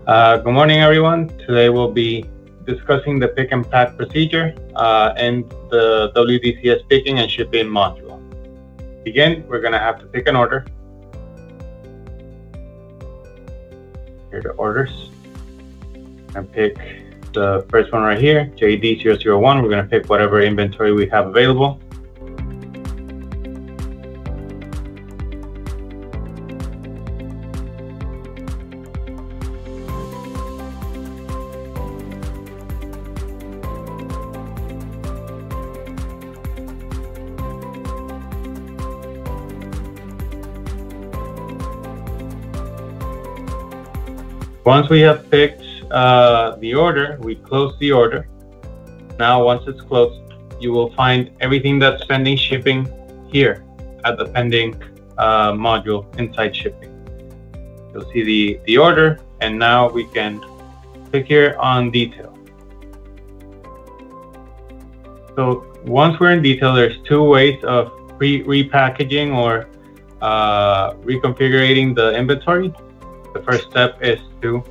Good morning, everyone. Today we'll be discussing the pick and pack procedure and the WDCS picking and shipping module. To begin, we're going to have to pick an order. Here are the orders. And pick the first one right here, JD001. We're going to pick whatever inventory we have available. Once we have picked the order, we close the order. Now, once it's closed, you will find everything that's pending shipping here at the pending module inside shipping. You'll see the order, and now we can click here on detail. So once we're in detail, there's two ways of repackaging or reconfiguring the inventory. The first step is to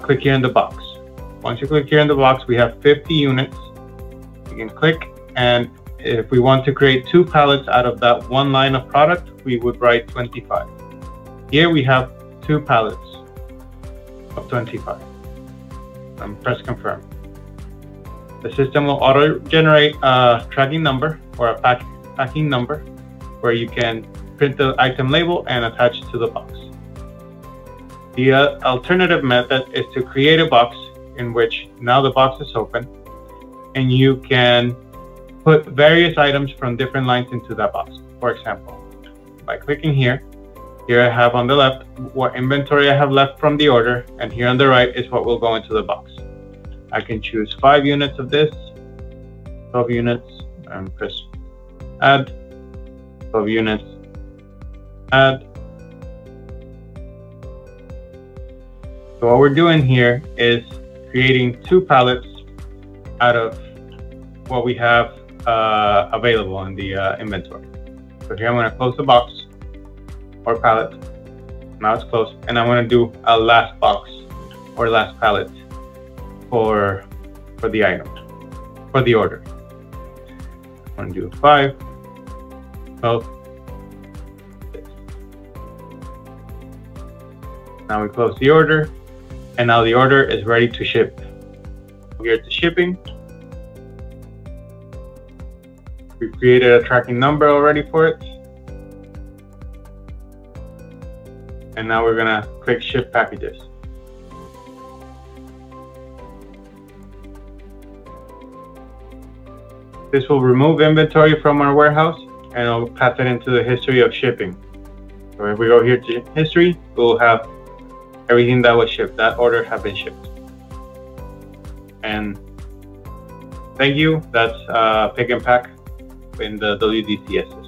click here in the box. Once you click here in the box, we have 50 units. You can click, and if we want to create 2 pallets out of that one line of product, we would write 25. Here we have 2 pallets of 25. And press confirm. The system will auto-generate a tracking number or a packing number where you can print the item label and attach it to the box. The alternative method is to create a box in which now the box is open, and you can put various items from different lines into that box. For example, by clicking here I have on the left what inventory I have left from the order, and here on the right is what will go into the box. I can choose 5 units of this, 12 units, and press add, 12 units, add. So what we're doing here is creating 2 pallets out of what we have available in the inventory. So here I'm going to close the box or pallet. Now it's closed, and I'm going to do a last box or last pallet for the item, for the order. I'm going to do 5, 12, 6. Now we close the order. And now the order is ready to ship. Here to shipping. We've created a tracking number already for it. And now we're gonna click ship packages. This will remove inventory from our warehouse and it'll pass it into the history of shipping. So if we go here to history, we'll have everything that was shipped, that order have been shipped. And thank you. That's pick and pack in the WDCS system.